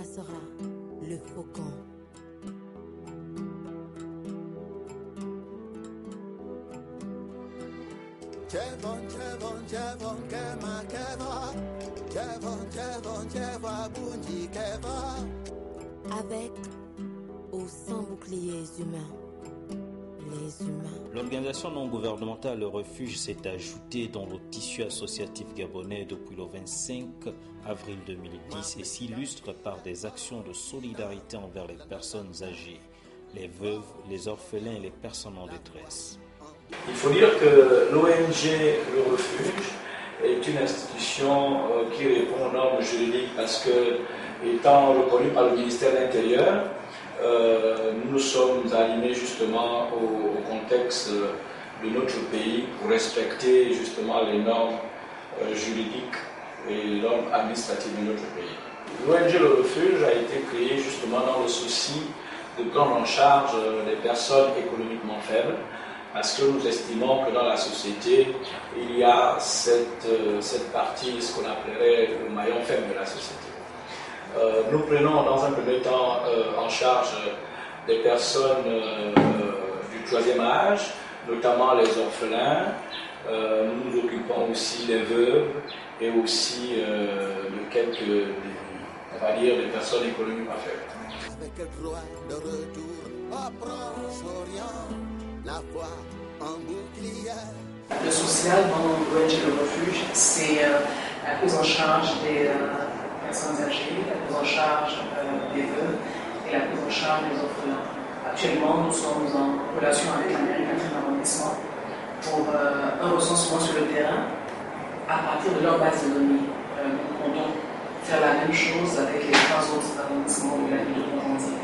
tracera le faucon. Avec ou sans boucliers humains. Les humains. L'organisation non gouvernementale Le Refuge s'est ajoutée dans le tissu associatif gabonais depuis le 25 avril 2010 et s'illustre par des actions de solidarité envers les personnes âgées, les veuves, les orphelins et les personnes en détresse. Il faut dire que l'ONG Le Refuge est une institution qui répond aux normes juridiques parce que, étant reconnue par le ministère de l'Intérieur, nous sommes alignés justement au contexte de notre pays pour respecter justement les normes juridiques et les normes administratives de notre pays. L'ONG Le Refuge a été créée justement dans le souci de prendre en charge les personnes économiquement faibles, parce que nous estimons que dans la société, il y a cette partie, ce qu'on appellerait le maillon faible de la société. Nous prenons dans un premier temps en charge des personnes du troisième âge, notamment les orphelins. Nous nous occupons aussi des veuves et aussi de quelques, on va dire, des personnes économiquement faibles. Avec le droit de retour au Proche-Orient, la voix en bouclier. Le social dans l'ONG Le Refuge, c'est la prise en charge des personnes âgées, la prise en charge des veuves et la prise en charge des orphelins. Actuellement, nous sommes en relation avec la mairie 4e arrondissement pour un recensement sur le terrain à partir de leur base de données. Nous comptons faire la même chose avec les 3 autres arrondissements de la ville de Pont-Gentil.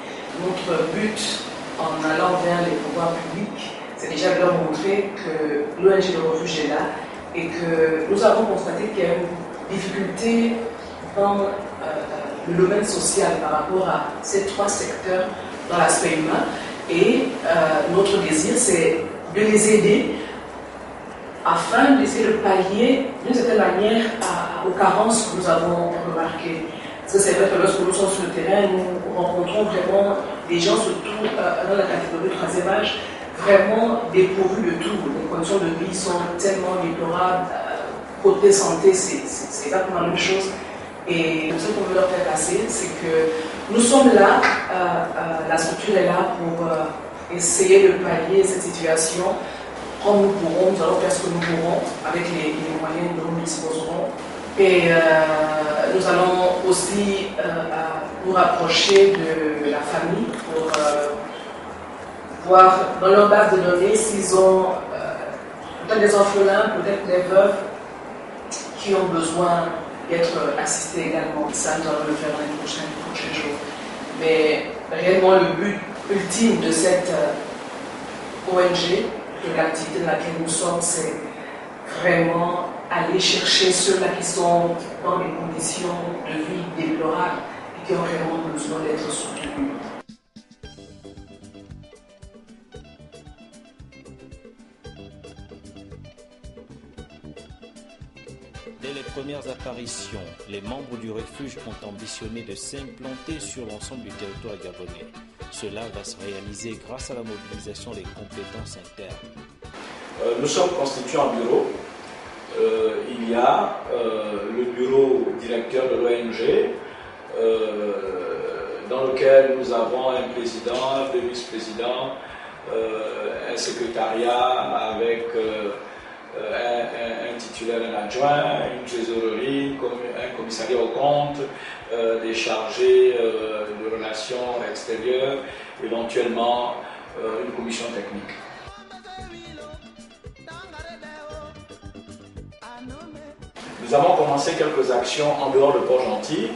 Notre but en allant vers les pouvoirs publics, c'est déjà de leur montrer que l'ONG Le Refuge est là et que nous avons constaté qu'il y a une difficulté dans le domaine social par rapport à ces 3 secteurs dans l'aspect humain. Et notre désir, c'est de les aider afin d'essayer de pallier d'une certaine manière aux carences que nous avons remarquées. Parce que c'est vrai que lorsque nous sommes sur le terrain, nous rencontrons vraiment des gens, surtout dans la catégorie 3e âge, vraiment dépourvus de tout. Les conditions de vie sont tellement déplorables. Côté santé, c'est exactement la même chose. Et ce qu'on veut leur faire passer, c'est que nous sommes là, la structure est là pour essayer de pallier cette situation. Comme nous pourrons, nous allons faire ce que nous pourrons avec les moyens dont nous disposerons. Et nous allons aussi nous rapprocher de la famille pour voir dans leur base de données s'ils ont peut-être des orphelins, peut-être des veuves qui ont besoin d'être assistés également. Ça, nous allons le faire dans les prochains jours. Mais réellement, le but ultime de cette ONG, de l'activité dans laquelle nous sommes, c'est vraiment aller chercher ceux-là qui sont dans des conditions de vie déplorables et qui ont vraiment besoin d'être soutenus. Dès les premières apparitions, les membres du refuge ont ambitionné de s'implanter sur l'ensemble du territoire gabonais. Cela va se réaliser grâce à la mobilisation des compétences internes. Nous sommes constitués en bureau. Il y a le bureau directeur de l'ONG, dans lequel nous avons un président, 2 vice-présidents, un secrétariat avec un titulaire, un adjoint, une trésorerie, un commissariat aux comptes, des chargés de relations extérieures, éventuellement une commission technique. Nous avons commencé quelques actions en dehors de Port-Gentil,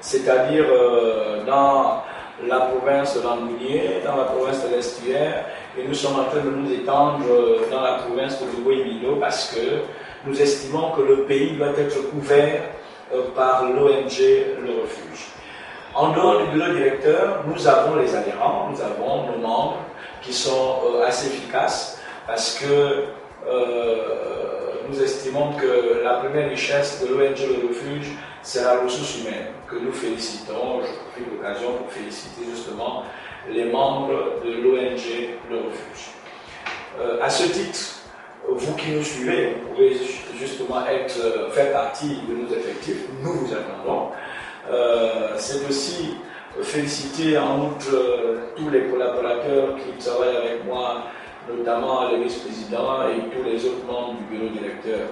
c'est-à-dire dans la province d'Angounié, dans la province de l'Estuaire, et nous sommes en train de nous étendre dans la province de Louis-Milo parce que nous estimons que le pays doit être couvert par l'ONG Le Refuge. En dehors du bureau directeur, nous avons les adhérents, nous avons nos membres qui sont assez efficaces parce que nous estimons que la première richesse de l'ONG Le Refuge, c'est la ressource humaine que nous félicitons. Je profite de l'occasion pour féliciter justement les membres de l'ONG Le Refuge. À ce titre, vous qui nous suivez, vous pouvez justement faire partie de nos effectifs, nous vous attendons. C'est aussi féliciter en outre tous les collaborateurs qui travaillent avec moi, notamment les vice-présidents et tous les autres membres du bureau directeur.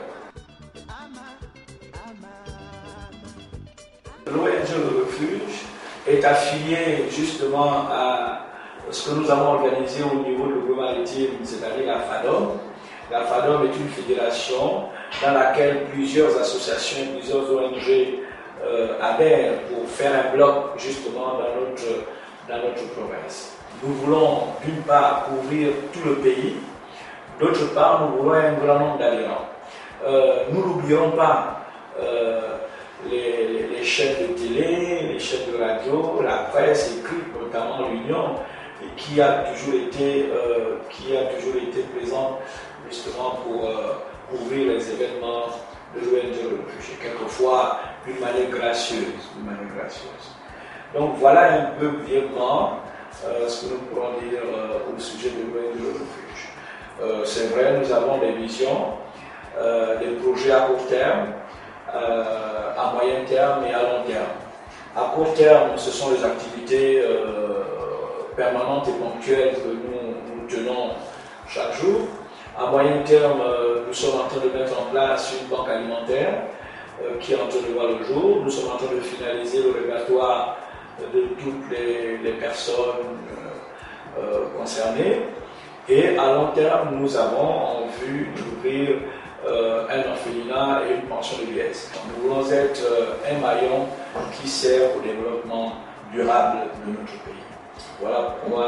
L'ONG Le Refuge est affiliée justement à ce que nous avons organisé au niveau du groupe maritime, c'est-à-dire la FADOM. La FADOM est une fédération dans laquelle plusieurs associations, plusieurs ONG adhèrent pour faire un bloc justement dans notre province. Nous voulons d'une part couvrir tout le pays, d'autre part nous voulons un grand nombre d'adhérents. Nous n'oublierons pas les chaînes de télé, les chaînes de radio, la presse écrite, notamment l'Union, qui a toujours été présente justement pour couvrir les événements de l'ONG Le Refuge, quelquefois d'une manière gracieuse. Donc voilà un peu brièvement ce que nous pourrons dire au sujet de l'ONG Le Refuge. C'est vrai, nous avons des visions, des projets à court terme, à moyen terme et à long terme. À court terme, ce sont les activités permanentes et ponctuelles que nous tenons chaque jour. À moyen terme, nous sommes en train de mettre en place une banque alimentaire qui est en train de voir le jour. Nous sommes en train de finaliser le répertoire de toutes les personnes concernées. Et à long terme, nous avons en vue d'ouvrir un orphelinat et une pension de vieillesse. Nous voulons être un maillon qui sert au développement durable de notre pays. Voilà pourquoi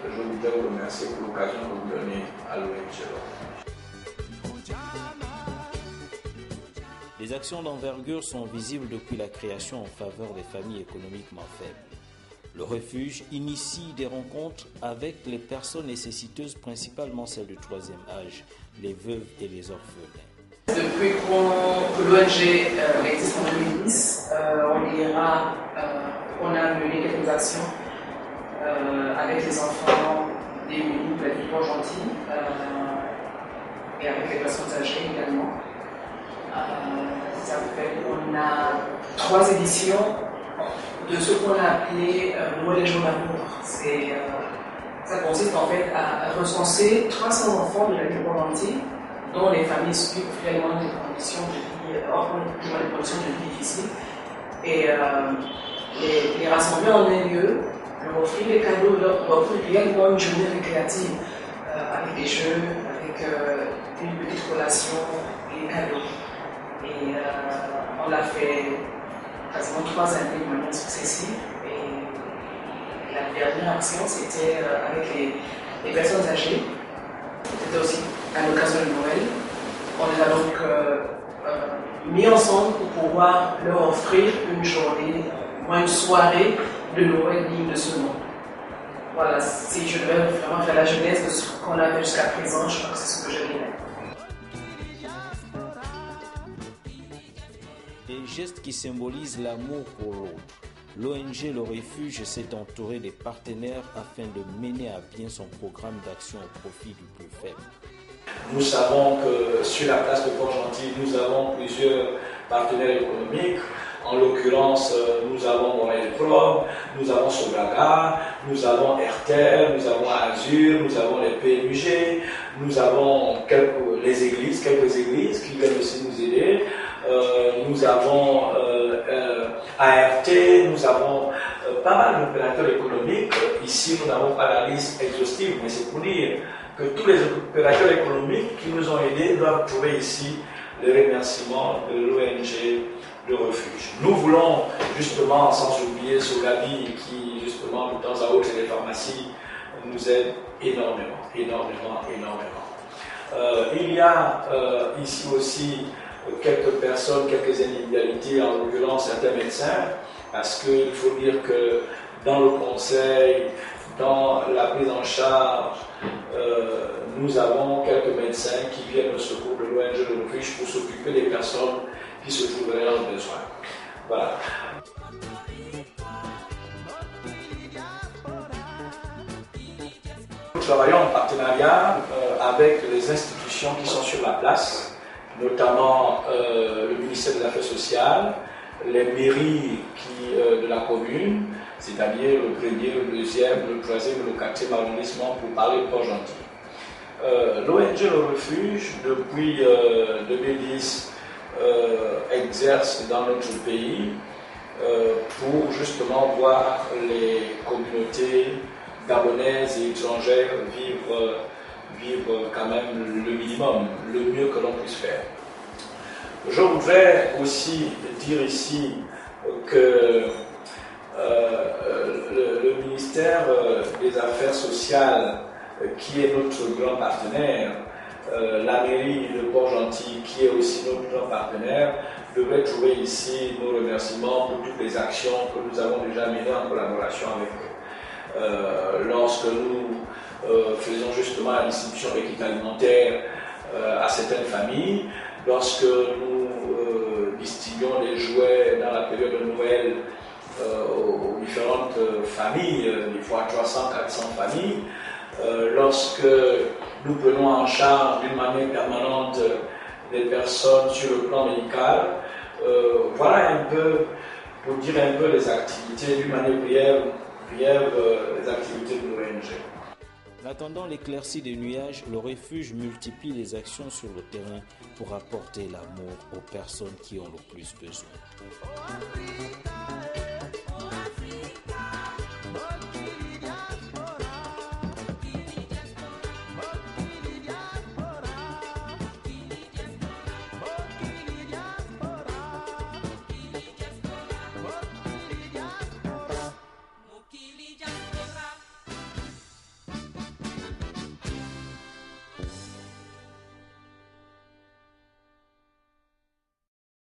je voudrais vous remercier pour l'occasion que vous donnez à l'ONG. Les actions d'envergure sont visibles depuis la création en faveur des familles économiquement faibles. Le refuge initie des rencontres avec les personnes nécessiteuses, principalement celles du troisième âge, les veuves et les orphelins. Depuis que l'ONG existe en 2010, on a mené quelques actions avec les enfants démunis, plutôt gentils, et avec les personnes âgées également. On a 3 éditions de ce qu'on a appelé Noël et Jour d'amour. Ça consiste en fait à recenser 300 enfants de la ville entière dont les familles subissent réellement des conditions de vie difficiles. Et les rassembler en un lieu, leur offrir des cadeaux, leur offrir réellement une journée récréative avec des jeux, avec une petite collation et des cadeaux. Et on l'a fait quasiment 3 années de manière successive. Et la dernière action, c'était avec les personnes âgées. C'était aussi à l'occasion de Noël. On les a donc mis ensemble pour pouvoir leur offrir une journée, une soirée de Noël digne de ce nom. Voilà, si je devais vraiment faire la genèse de ce qu'on a fait jusqu'à présent, je crois que c'est ce que je dirais. Des gestes qui symbolisent l'amour pour l'autre. L'ONG Le Refuge s'est entouré des partenaires afin de mener à bien son programme d'action au profit du plus faible. Nous savons que sur la place de Port-Gentil, nous avons plusieurs partenaires économiques. En l'occurrence, nous avons Montréal Pro, nous avons Sogaga, nous avons RTL, nous avons Azur, nous avons les PMUG, nous avons quelques églises qui viennent aussi nous aider. Nous avons ART, nous avons pas mal d'opérateurs économiques. Ici, nous n'avons pas la liste exhaustive, mais c'est pour dire que tous les opérateurs économiques qui nous ont aidés doivent trouver ici le remerciement de l'ONG Le Refuge. Nous voulons justement, sans oublier Sogabi, qui justement de temps à autre et les pharmacies nous aident énormément. Il y a ici aussi quelques personnes, quelques individualités, en l'occurrence certains médecins, parce qu'il faut dire que dans le conseil, dans la prise en charge, nous avons quelques médecins qui viennent au secours de l'ONG Le Refuge pour s'occuper des personnes qui se trouveraient en besoin. Voilà. Nous travaillons en partenariat avec les institutions qui sont sur la place, notamment le ministère des Affaires sociales, les mairies de la commune, c'est-à-dire le 1er, le 2e, le 3e et le 4e arrondissement pour parler de Port-Gentil. L'ONG Le Refuge, depuis 2010, exerce dans notre pays pour justement voir les communautés gabonaises et étrangères vivre quand même le minimum, le mieux que l'on puisse faire. Je voudrais aussi dire ici que le ministère des Affaires sociales, qui est notre grand partenaire, la mairie de Port-Gentil, qui est aussi notre grand partenaire, devrait trouver ici nos remerciements pour toutes les actions que nous avons déjà menées en collaboration avec eux. Lorsque nous faisons justement la distribution des kits alimentaires à certaines familles, lorsque nous distribuons des jouets dans la période de Noël aux différentes familles, des fois 300, 400 familles, lorsque nous prenons en charge d'une manière permanente des personnes sur le plan médical, voilà un peu, pour dire un peu les activités, d'une manière briève, les activités de l'ONG. En attendant l'éclaircie des nuages, le refuge multiplie les actions sur le terrain pour apporter l'amour aux personnes qui ont le plus besoin.